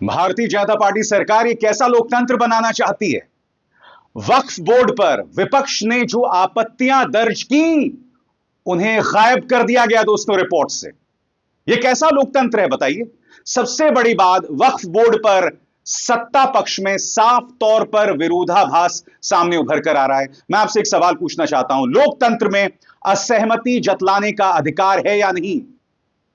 Bharatiya Janata party सरकार ये कैसा लोकतंत्र बनाना चाहती है? वक्फ बोर्ड पर विपक्ष ने जो आपत्तियां दर्ज की उन्हें गायब कर दिया गया दोस्तों रिपोर्ट से। यह कैसा लोकतंत्र है बताइए? सबसे बड़ी बात, वक्फ बोर्ड पर सत्ता पक्ष में साफ तौर पर विरोधाभास सामने उभर कर आ रहा है। मैं आपसे एक सवाल पूछना चाहता हूं, लोकतंत्र में असहमति जतलाने का अधिकार है या नहीं?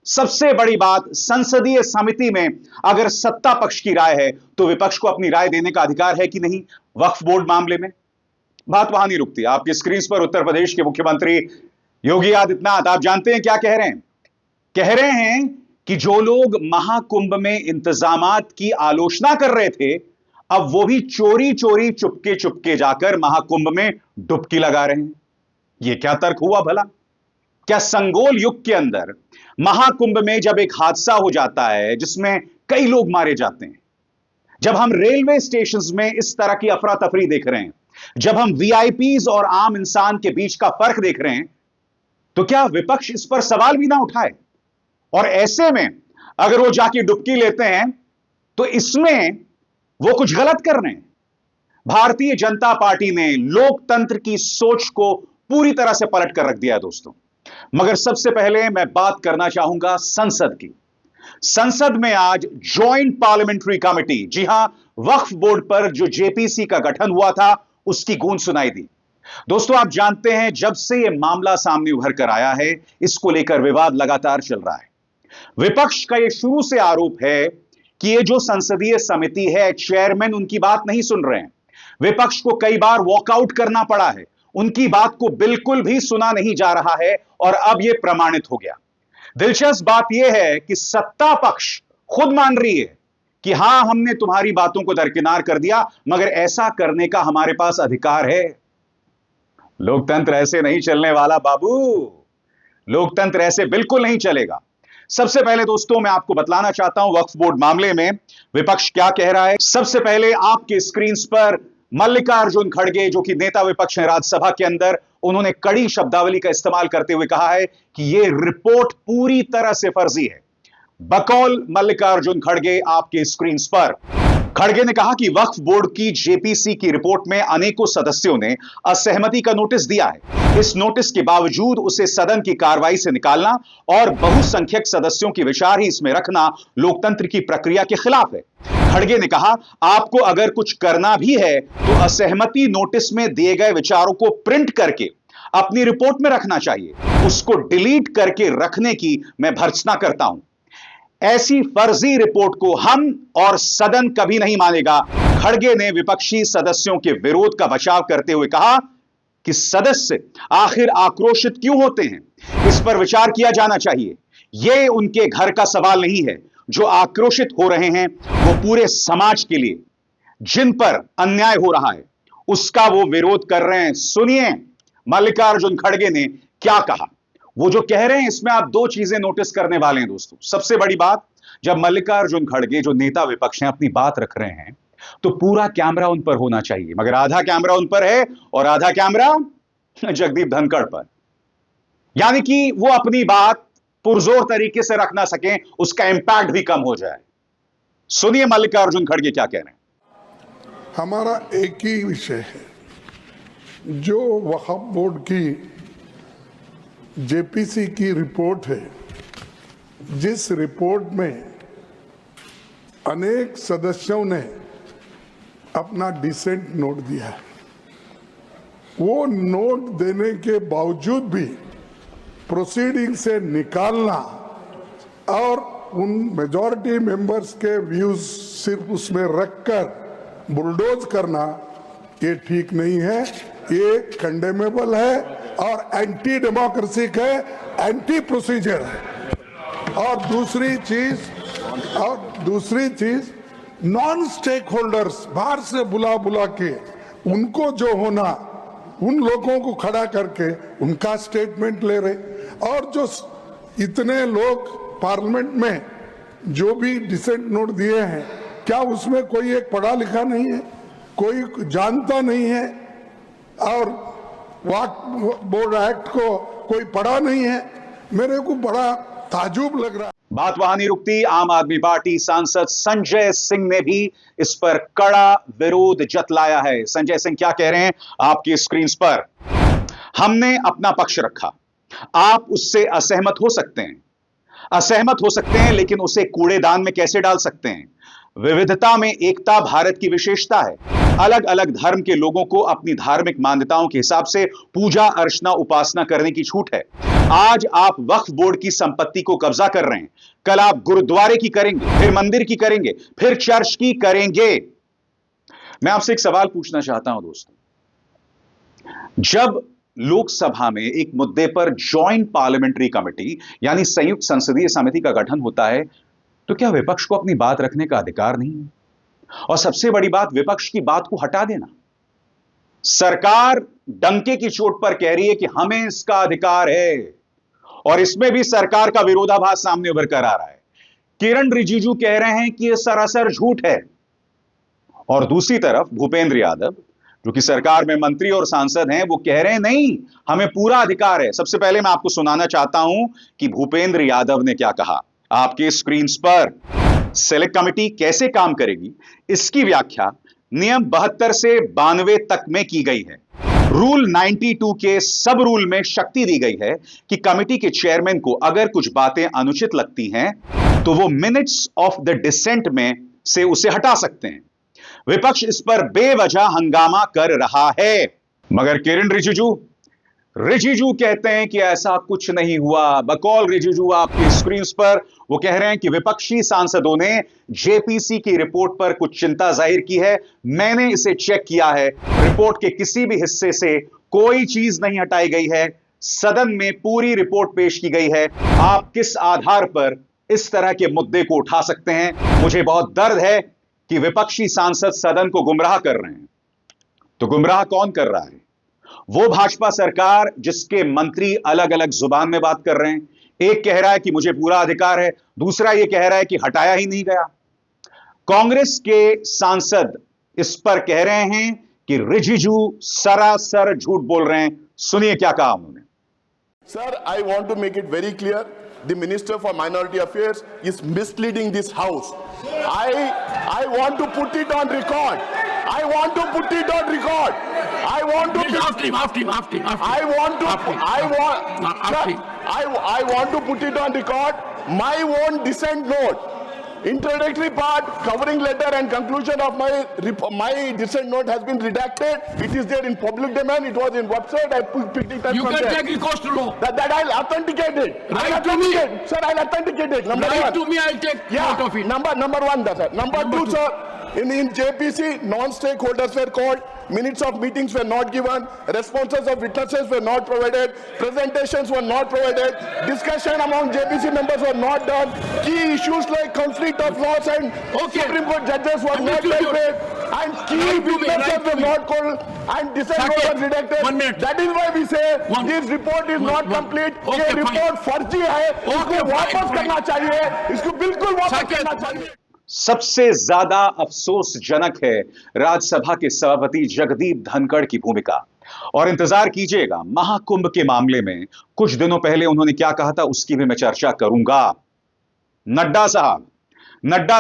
सबसे बड़ी बात, संसदीय समिति में अगर सत्ता पक्ष की राय है तो विपक्ष को अपनी राय देने का अधिकार है कि नहीं वक्फ बोर्ड मामले में? बात वहां नहीं रुकती। आपकी स्क्रीन पर उत्तर प्रदेश के मुख्यमंत्री योगी आदित्यनाथ, आप जानते हैं क्या कह रहे हैं? कह रहे हैं कि जो लोग महाकुंभ में इंतजामात की आलोचना कर रहे थे, अब वो भी चोरी चोरी चुपके चुपके जाकर महाकुंभ में डुबकी लगा रहे हैं। यह क्या तर्क हुआ भला? क्या संगोल युग के अंदर महाकुंभ में जब एक हादसा हो जाता है जिसमें कई लोग मारे जाते हैं, जब हम रेलवे स्टेशंस में इस तरह की अफरा तफरी देख रहे हैं, जब हम वीआईपीज और आम इंसान के बीच का फर्क देख रहे हैं, तो क्या विपक्ष इस पर सवाल भी ना उठाए? और ऐसे में अगर वो जाके डुबकी लेते हैं तो इसमें वो कुछ गलत कर रहे हैं। भारतीय जनता पार्टी ने लोकतंत्र की सोच को पूरी तरह से पलट कर रख दिया है दोस्तों। मगर सबसे पहले मैं बात करना चाहूंगा संसद की। संसद में आज ज्वाइंट पार्लियामेंट्री कमेटी, जी हां, वक्फ बोर्ड पर जो जेपीसी का गठन हुआ था उसकी गूंज सुनाई दी। दोस्तों, आप जानते हैं जब से यह मामला सामने उभर कर आया है, इसको लेकर विवाद लगातार चल रहा है। विपक्ष का यह शुरू से आरोप है कि यह जो संसदीय समिति है, चेयरमैन उनकी बात नहीं सुन रहे हैं। विपक्ष को कई बार वॉकआउट करना पड़ा है, उनकी बात को बिल्कुल भी सुना नहीं जा रहा है और अब यह प्रमाणित हो गया। दिलचस्प बात यह है कि सत्ता पक्ष खुद मान रही है कि हां, हमने तुम्हारी बातों को दरकिनार कर दिया, मगर ऐसा करने का हमारे पास अधिकार है। लोकतंत्र ऐसे नहीं चलने वाला बाबू, लोकतंत्र ऐसे बिल्कुल नहीं चलेगा। सबसे पहले दोस्तों मैं आपको बतलाना चाहता हूं वक्फ बोर्ड मामले में विपक्ष क्या कह रहा है। सबसे पहले आपके स्क्रीन पर मल्लिकार्जुन खड़गे, जो कि नेता विपक्ष हैं राज्यसभा के अंदर, उन्होंने कड़ी शब्दावली का इस्तेमाल करते हुए कहा है कि यह रिपोर्ट पूरी तरह से फर्जी है। बकौल मल्लिकार्जुन खड़गे आपके स्क्रीन पर, खड़गे ने कहा कि वक्फ बोर्ड की जेपीसी की रिपोर्ट में अनेकों सदस्यों ने असहमति का नोटिस दिया है। इस नोटिस के बावजूद उसे सदन की कार्रवाई से निकालना और बहुसंख्यक सदस्यों की विचार ही इसमें रखना लोकतंत्र की प्रक्रिया के खिलाफ है। खड़गे ने कहा, आपको अगर कुछ करना भी है तो असहमति नोटिस में दिए गए विचारों को प्रिंट करके अपनी रिपोर्ट में रखना चाहिए, उसको डिलीट करके रखने की मैं भर्त्सना करता हूं। ऐसी फर्जी रिपोर्ट को हम और सदन कभी नहीं मानेगा। खड़गे ने विपक्षी सदस्यों के विरोध का बचाव करते हुए कहा कि सदस्य आखिर आक्रोशित क्यों होते हैं, इस पर विचार किया जाना चाहिए। यह उनके घर का सवाल नहीं है। जो आक्रोशित हो रहे हैं वो पूरे समाज के लिए, जिन पर अन्याय हो रहा है, उसका वो विरोध कर रहे हैं। सुनिए मल्लिकार्जुन खड़गे ने क्या कहा। वो जो कह रहे हैं इसमें आप दो चीजें नोटिस करने वाले हैं दोस्तों। सबसे बड़ी बात, जब मल्लिकार्जुन खड़गे जो नेता विपक्ष हैं अपनी बात रख रहे हैं तो पूरा कैमरा उन पर होना चाहिए, मगर आधा कैमरा उन पर है और आधा कैमरा जगदीप धनखड़ पर। यानी कि वो अपनी बात पुरजोर तरीके से रख ना सकें, उसका इंपैक्ट भी कम हो जाए। सुनिए मल्लिकार्जुन खड़गे क्या कह रहे हैं। हमारा एक ही विषय है, जो वक्फ बोर्ड की जेपीसी की रिपोर्ट है, जिस रिपोर्ट में अनेक सदस्यों ने अपना डिसेंट नोट दिया है, वो नोट देने के बावजूद भी प्रोसीडिंग से निकालना और उन मेजॉरिटी मेंबर्स के व्यूज सिर्फ उसमें रखकर बुलडोज करना, ये ठीक नहीं है, ये कंडेमेबल है और एंटी डेमोक्रेसी है, एंटी प्रोसीजर है। और दूसरी चीज नॉन स्टेक होल्डर्स बाहर से बुला के उनको जो होना, उन लोगों को खड़ा करके उनका स्टेटमेंट ले रहे। और जो इतने लोग पार्लियामेंट में जो भी डिसेंट नोट दिए हैं, क्या उसमें कोई एक पढ़ा लिखा नहीं है, कोई जानता नहीं है और वक्फ बोर्ड एक्ट को कोई पढ़ा नहीं है? मेरे को बड़ा ताजुब लग रहा है। बात वहां नहीं रुकती। आम आदमी पार्टी सांसद संजय सिंह ने भी इस पर कड़ा विरोध जतलाया है। संजय सिंह क्या कह रहे हैं आपकी स्क्रीन पर। हमने अपना पक्ष रखा, आप उससे असहमत हो सकते हैं, लेकिन उसे कूड़ेदान में कैसे डाल सकते हैं। विविधता में एकता भारत की विशेषता है। अलग अलग धर्म के लोगों को अपनी धार्मिक मान्यताओं के हिसाब से पूजा अर्चना उपासना करने की छूट है। आज आप वक्फ बोर्ड की संपत्ति को कब्जा कर रहे हैं, कल आप गुरुद्वारे की करेंगे, फिर मंदिर की करेंगे, फिर चर्च की करेंगे। मैं आपसे एक सवाल पूछना चाहता हूं दोस्तों, जब लोकसभा में एक मुद्दे पर जॉइंट पार्लियामेंट्री कमेटी यानी संयुक्त संसदीय समिति का गठन होता है, तो क्या विपक्ष को अपनी बात रखने का अधिकार नहीं है? और सबसे बड़ी बात, विपक्ष की बात को हटा देना। सरकार डंके की चोट पर कह रही है कि हमें इसका अधिकार है, और इसमें भी सरकार का विरोधाभास सामने उभर कर आ रहा है। किरण रिजिजू कह रहे हैं कि यह सरासर झूठ है, और दूसरी तरफ भूपेंद्र यादव जो कि सरकार में मंत्री और सांसद हैं, वो कह रहे हैं नहीं, हमें पूरा अधिकार है। सबसे पहले मैं आपको सुनाना चाहता हूं कि भूपेंद्र यादव ने क्या कहा आपके स्क्रीन पर। सेलेक्ट कमेटी कैसे काम करेगी, इसकी व्याख्या नियम 72 से 92 तक में की गई है। रूल 92 के सब रूल में शक्ति दी गई है कि कमेटी के चेयरमैन को अगर कुछ बातें अनुचित लगती हैं तो वो मिनट्स ऑफ द डिसेंट में से उसे हटा सकते हैं। विपक्ष इस पर बेवजह हंगामा कर रहा है, मगर किरण रिजिजू कहते हैं कि ऐसा कुछ नहीं हुआ। बकौल रिजिजू आपकी स्क्रीन पर वो कह रहे हैं कि विपक्षी सांसदों ने जेपीसी की रिपोर्ट पर कुछ चिंता जाहिर की है। मैंने इसे चेक किया है, रिपोर्ट के किसी भी हिस्से से कोई चीज नहीं हटाई गई है, सदन में पूरी रिपोर्ट पेश की गई है। आप किस आधार पर इस तरह के मुद्दे को उठा सकते हैं? मुझे बहुत दर्द है कि विपक्षी सांसद सदन को गुमराह कर रहे हैं। तो गुमराह कौन कर रहा है? वो भाजपा सरकार जिसके मंत्री अलग अलग जुबान में बात कर रहे हैं। एक कह रहा है कि मुझे पूरा अधिकार है, दूसरा ये कह रहा है कि हटाया ही नहीं गया। कांग्रेस के सांसद इस पर कह रहे हैं कि रिजिजू सरासर झूठ बोल रहे हैं। सुनिए क्या कहा उन्होंने। Sir, I want to make it very clear. The Minister for Minority Affairs is misleading this House. I want to put it on record. I want to put it on record. I want to. After him. I want to. I want to put it on record. My own dissent note. Introductory part, covering letter and conclusion of my dissent note has been redacted. It is there in public domain. It was in website. I picked it up You from can there. take recourse to law. That I'll authenticate it. Write to me. Sir, I'll authenticate it. Number Write one. to me, I'll take Yeah, note of it. number one, sir. Number two, sir. In JPC, non-stakeholders were called. Minutes of meetings were not given. Responses of witnesses were not provided. Presentations were not provided. Discussion among JPC members were not done. Key issues like conflict of laws and Supreme Court judges were not dealt with. And key witnesses were not called. And dissent was redacted. 1 minute. That is why we say One. this report is not complete. Okay, ये report फर्जी है. इसको वापस करना चाहिए. इसको बिल्कुल वापस करना चाहिए. सबसे ज्यादा अफसोसजनक है राज्यसभा के सभापति जगदीप धनखड़ की भूमिका। और इंतजार कीजिएगा, महाकुंभ के मामले में कुछ दिनों पहले उन्होंने क्या कहा था उसकी भी मैं चर्चा करूंगा। नड्डा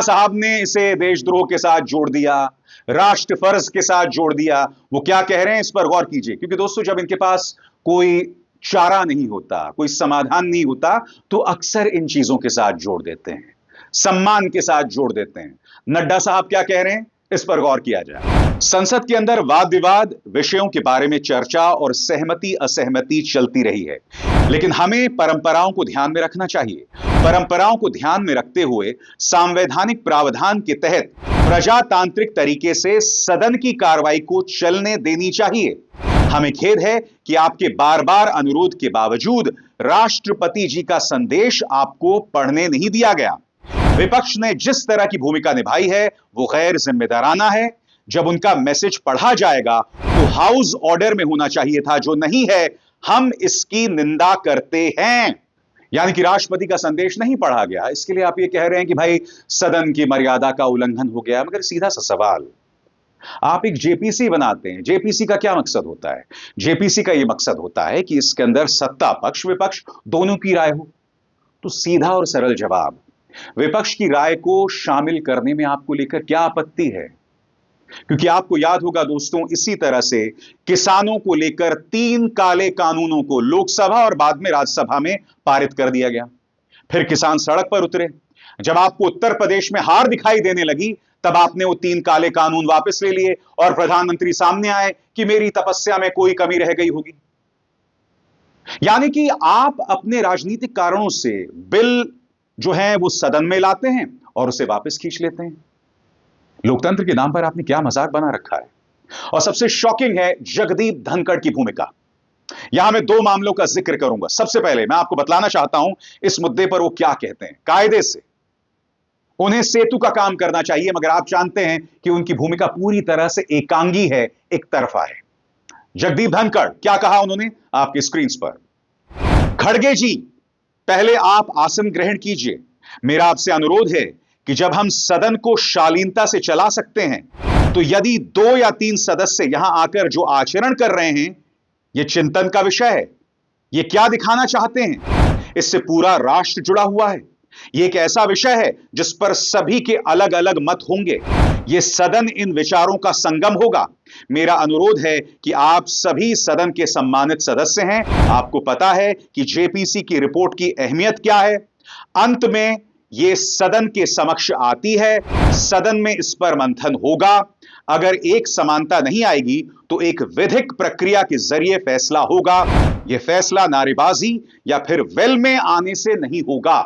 साहब ने इसे देशद्रोह के साथ जोड़ दिया, राष्ट्र फर्ज के साथ जोड़ दिया। वो क्या कह रहे हैं इस पर गौर कीजिए, क्योंकि दोस्तों जब इनके पास कोई चारा नहीं होता, कोई समाधान नहीं होता, तो अक्सर इन चीजों के साथ जोड़ देते हैं, सम्मान के साथ जोड़ देते हैं। नड्डा साहब क्या कह रहे हैं इस पर गौर किया जाए। संसद के अंदर वाद विवाद विषयों के बारे में चर्चा और सहमति असहमति चलती रही है, लेकिन हमें परंपराओं को ध्यान में रखना चाहिए। परंपराओं को ध्यान में रखते हुए संवैधानिक प्रावधान के तहत प्रजातांत्रिक तरीके से सदन की कार्रवाई को चलने देनी चाहिए। हमें खेद है कि आपके बार बार अनुरोध के बावजूद राष्ट्रपति जी का संदेश आपको पढ़ने नहीं दिया गया। विपक्ष ने जिस तरह की भूमिका निभाई है वो गैर जिम्मेदाराना है। जब उनका मैसेज पढ़ा जाएगा तो हाउस ऑर्डर में होना चाहिए था, जो नहीं है। हम इसकी निंदा करते हैं। यानी कि राष्ट्रपति का संदेश नहीं पढ़ा गया, इसके लिए आप ये कह रहे हैं कि भाई सदन की मर्यादा का उल्लंघन हो गया। मगर सीधा सा सवाल, आप एक जेपीसी बनाते हैं, जेपीसी का क्या मकसद होता है? जेपीसी का यह मकसद होता है कि इसके अंदर सत्ता पक्ष विपक्ष दोनों की राय हो। तो सीधा और सरल जवाब, विपक्ष की राय को शामिल करने में आपको लेकर क्या आपत्ति है? क्योंकि आपको याद होगा दोस्तों, इसी तरह से किसानों को लेकर 3 काले कानूनों को लोकसभा और बाद में राज्यसभा में पारित कर दिया गया। फिर किसान सड़क पर उतरे। जब आपको उत्तर प्रदेश में हार दिखाई देने लगी, तब आपने वो 3 काले कानून वापस ले लिए और प्रधानमंत्री सामने आए कि मेरी तपस्या में कोई कमी रह गई होगी। यानी कि आप अपने राजनीतिक कारणों से बिल जो है वो सदन में लाते हैं और उसे वापस खींच लेते हैं। लोकतंत्र के नाम पर आपने क्या मजाक बना रखा है। और सबसे शॉकिंग है जगदीप धनखड़ की भूमिका। यहां मैं 2 मामलों का जिक्र करूंगा। सबसे पहले मैं आपको बतलाना चाहता हूं इस मुद्दे पर वो क्या कहते हैं। कायदे से उन्हें सेतु का काम करना चाहिए, मगर आप जानते हैं कि उनकी भूमिका पूरी तरह से एकांगी है, एक तरफा है। जगदीप धनखड़ क्या कहा उन्होंने, आपकी स्क्रीन पर। खड़गे जी, पहले आप आसन ग्रहण कीजिए। मेरा आपसे अनुरोध है कि जब हम सदन को शालीनता से चला सकते हैं, तो यदि 2 या 3 सदस्य यहां आकर जो आचरण कर रहे हैं, यह चिंतन का विषय है। यह क्या दिखाना चाहते हैं? इससे पूरा राष्ट्र जुड़ा हुआ है। यह एक ऐसा विषय है जिस पर सभी के अलग अलग मत होंगे। यह सदन इन विचारों का संगम होगा। मेरा अनुरोध है कि आप सभी सदन के सम्मानित सदस्य हैं, आपको पता है कि जेपीसी की रिपोर्ट की अहमियत क्या है। अंत में यह सदन के समक्ष आती है, सदन में इस पर मंथन होगा। अगर एक समानता नहीं आएगी तो एक विधिक प्रक्रिया के जरिए फैसला होगा। यह फैसला नारेबाजी या फिर वेल में आने से नहीं होगा।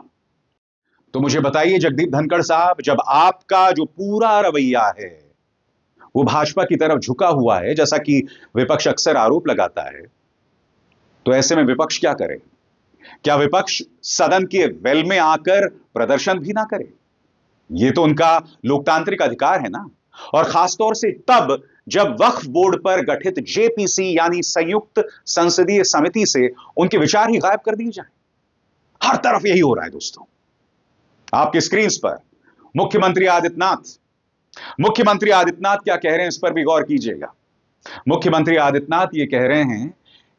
तो मुझे बताइए जगदीप धनखड़ साहब, जब आपका जो पूरा रवैया है वो भाजपा की तरफ झुका हुआ है, जैसा कि विपक्ष अक्सर आरोप लगाता है, तो ऐसे में विपक्ष क्या करे? क्या विपक्ष सदन के वेल में आकर प्रदर्शन भी ना करे? यह तो उनका लोकतांत्रिक अधिकार है ना। और खासतौर से तब जब वक्फ बोर्ड पर गठित जेपीसी यानी संयुक्त संसदीय समिति से उनके विचार ही गायब कर दिए जाए। हर तरफ यही हो रहा है दोस्तों। आपकी स्क्रीन पर मुख्यमंत्री आदित्यनाथ क्या कह रहे हैं, इस पर भी गौर कीजिएगा। मुख्यमंत्री आदित्यनाथ ये कह रहे हैं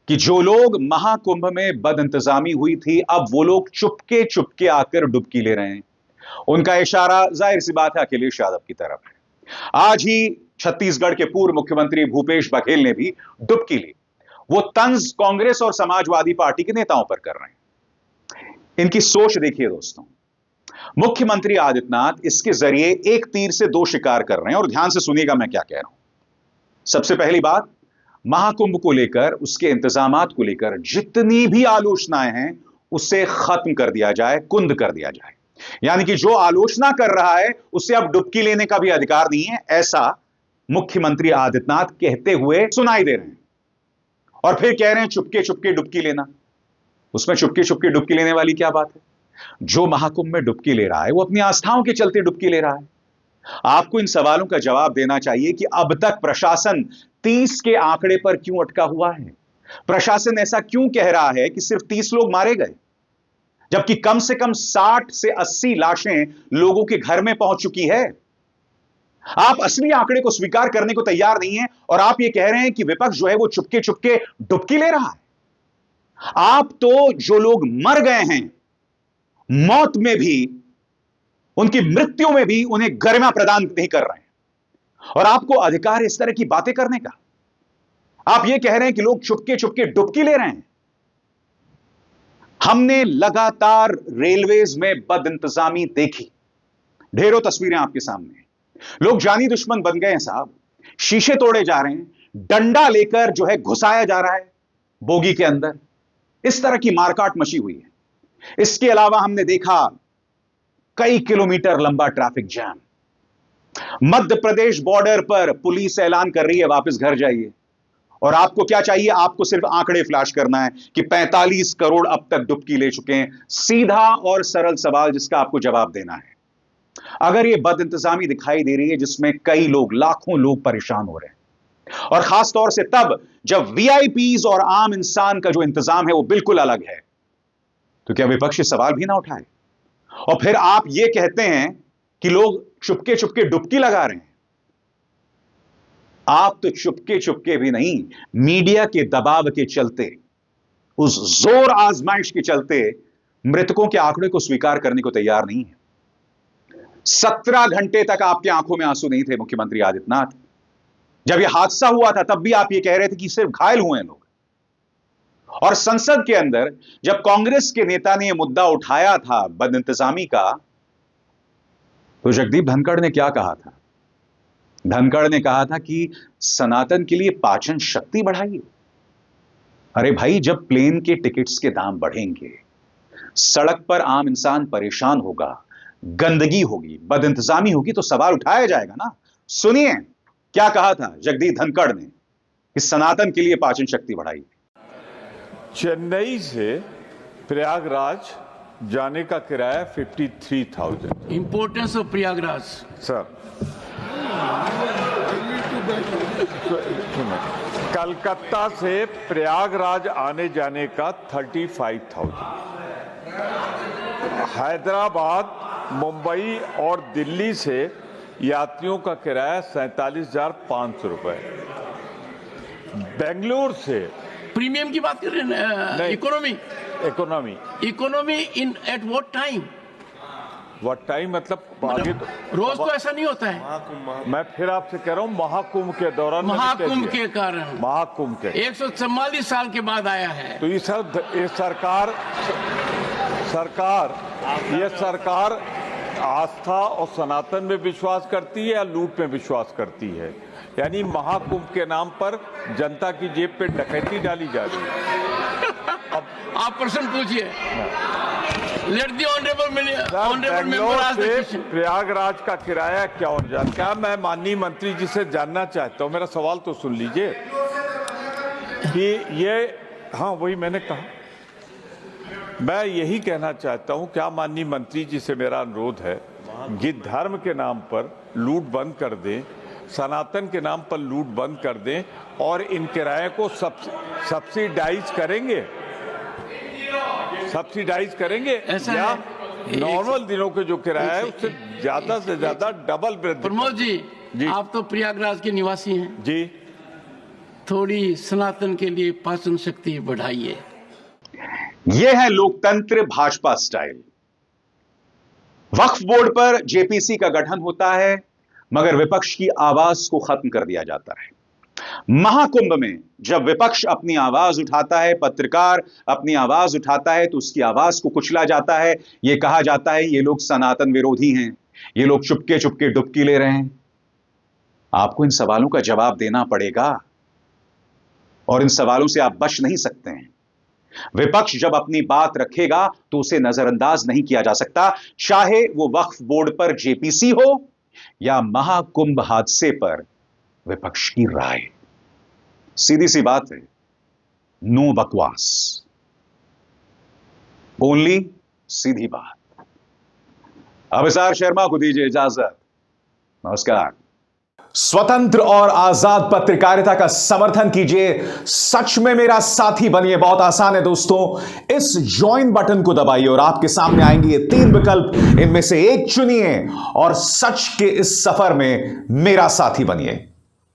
कि जो लोग महाकुंभ में बदइंतजामी हुई थी, अब वो लोग चुपके चुपके आकर डुबकी ले रहे हैं। उनका इशारा जाहिर सी बात है अखिलेश यादव की तरफ है। आज ही छत्तीसगढ़ के पूर्व मुख्यमंत्री भूपेश बघेल ने भी डुबकी ली। वो तंज कांग्रेस और समाजवादी पार्टी के नेताओं पर कर रहे हैं। इनकी सोच देखिए दोस्तों। मुख्यमंत्री आदित्यनाथ इसके जरिए एक तीर से 2 शिकार कर रहे हैं। और ध्यान से सुनिएगा मैं क्या कह रहा हूं। सबसे पहली बात, महाकुंभ को लेकर, उसके इंतजामात को लेकर जितनी भी आलोचनाएं हैं उसे खत्म कर दिया जाए, कुंद कर दिया जाए। यानी कि जो आलोचना कर रहा है उसे अब डुबकी लेने का भी अधिकार नहीं है, ऐसा मुख्यमंत्री आदित्यनाथ कहते हुए सुनाई दे रहे हैं। और फिर कह रहे हैं चुपके चुपके डुबकी लेना। उसमें चुपके चुपके डुबकी लेने वाली क्या बात है? जो महाकुंभ में डुबकी ले रहा है वो अपनी आस्थाओं के चलते डुबकी ले रहा है। आपको इन सवालों का जवाब देना चाहिए कि अब तक प्रशासन 30 के आंकड़े पर क्यों अटका हुआ है। प्रशासन ऐसा क्यों कह रहा है कि सिर्फ 30 लोग मारे गए, जबकि कम से कम 60 से 80 लाशें लोगों के घर में पहुंच चुकी है। आप असली आंकड़े को स्वीकार करने को तैयार नहीं है और आप यह कह रहे हैं कि विपक्ष जो है वो चुपके चुपके डुबकी ले रहा है। आप तो जो लोग मर गए हैं, मौत में भी, उनकी मृत्यु में भी उन्हें गरिमा प्रदान नहीं कर रहे हैं और आपको अधिकार इस तरह की बातें करने का। आप यह कह रहे हैं कि लोग चुपके चुपके डुबकी ले रहे हैं। हमने लगातार रेलवेज में बदइंतजामी देखी। ढेरों तस्वीरें आपके सामने। लोग जानी दुश्मन बन गए हैं साहब। शीशे तोड़े जा रहे हैं, डंडा लेकर जो है घुसाया जा रहा है बोगी के अंदर। इस तरह की मारकाट मची हुई है। इसके अलावा हमने देखा कई किलोमीटर लंबा traffic jam. Madhya Pradesh border पर पुलिस ऐलान कर रही है वापस घर जाइए। और आपको क्या चाहिए? आपको सिर्फ आंकड़े फ्लैश करना है कि 45 करोड़ अब तक डुबकी ले चुके हैं। सीधा और सरल सवाल जिसका आपको जवाब देना है। अगर यह बदइंतजामी दिखाई दे रही है जिसमें कई लोग, लाखों लोग परेशान हो रहे हैं, और खास तौर से तब जब वीआईपीज और आम इंसान का जो इंतजाम है वो बिल्कुल अलग है, तो क्या विपक्ष सवाल भी ना उठाए? और फिर आप ये कहते हैं कि लोग चुपके चुपके डुबकी लगा रहे हैं। आप तो चुपके चुपके भी नहीं, मीडिया के दबाव के चलते, उस जोर आजमाइश के चलते मृतकों के आंकड़े को स्वीकार करने को तैयार नहीं है। 17 घंटे तक आपकी आंखों में आंसू नहीं थे मुख्यमंत्री आदित्यनाथ। जब यह हादसा हुआ था तब भी आप यह कह रहे थे कि सिर्फ घायल हुए हैं लोग। और संसद के अंदर जब कांग्रेस के नेता ने यह मुद्दा उठाया था बदइंतजामी का, तो जगदीप धनखड़ ने क्या कहा था? धनखड़ ने कहा था कि सनातन के लिए पाचन शक्ति बढ़ाइए। अरे भाई, जब प्लेन के टिकट्स के दाम बढ़ेंगे, सड़क पर आम इंसान परेशान होगा, गंदगी होगी, बदइंतजामी होगी, तो सवाल उठाया जाएगा ना। सुनिए क्या कहा था जगदीप धनखड़ ने कि सनातन के लिए पाचन शक्ति बढ़ाइए। चेन्नई से प्रयागराज जाने का किराया 53,000। Importance of Prayagraj sir, Calcutta से प्रयागराज आने जाने का 35,000। हैदराबाद, मुंबई और दिल्ली से यात्रियों का किराया 47,500 रुपए। बेंगलुरु से प्रीमियम की बात कर रहे हैं, economy in at what time? What time मतलब आगे तो रोज तो ऐसा नहीं होता है। मैं फिर आपसे कह रहा हूं, महाकुंभ के दौरान, महाकुंभ के कारण, महाकुंभ के 144 साल के बाद आया है। तो ये सरकार आस्था और सनातन में विश्वास करती है या लूट में विश्वास करती है? यानी महाकुंभ के नाम पर जनता की जेब पे डकैती डाली जा रही है। अब आप प्रश्न पूछिए। Let the honourable member ask the question. Prayagraj का किराया क्या होने जा रहा है? मैं माननीय मंत्री जी से जानना चाहता हूं, मेरा सवाल तो सुन लीजिए कि ये, हाँ वही मैंने कहा, मैं यही कहना चाहता हूं, क्या माननीय मंत्री जी से मेरा अनुरोध है कि धर्म के नाम पर लूट बंद कर दें, सनातन के नाम पर लूट बंद कर दें और इन किराए को सब्सिडाइज करेंगे या नॉर्मल दिनों के जो किराया है उससे ज्यादा से ज्यादा डबल वृद्धि। प्रमोद जी, आप तो प्रयागराज के निवासी हैं जी, थोड़ी सनातन के लिए पाचन शक्ति बढ़ाइए। यह है लोकतंत्र भाजपा स्टाइल। वक्फ बोर्ड पर जेपीसी का गठन होता है, मगर विपक्ष की आवाज को खत्म कर दिया जाता है। महाकुंभ में जब विपक्ष अपनी आवाज उठाता है, पत्रकार अपनी आवाज उठाता है, तो उसकी आवाज को कुचला जाता है। यह कहा जाता है ये लोग सनातन विरोधी हैं, ये लोग चुपके चुपके डुबकी ले रहे हैं। आपको इन सवालों का जवाब देना पड़ेगा और इन सवालों से आप बच नहीं सकते हैं। विपक्ष जब अपनी बात रखेगा तो उसे नजरअंदाज नहीं किया जा सकता, चाहे वो वक्फ बोर्ड पर जेपीसी हो या महाकुंभ हादसे पर विपक्ष की राय। सीधी सी बात है, नो बकवास, ओनली सीधी बात। अभिसार शर्मा को दीजिए इजाजत। नमस्कार। स्वतंत्र और आजाद पत्रकारिता का समर्थन कीजिए, सच में मेरा साथी बनिए। बहुत आसान है दोस्तों, इस ज्वाइन बटन को दबाइए और आपके सामने आएंगे ये 3 विकल्प, इनमें से एक चुनिए और सच के इस सफर में मेरा साथी बनिए।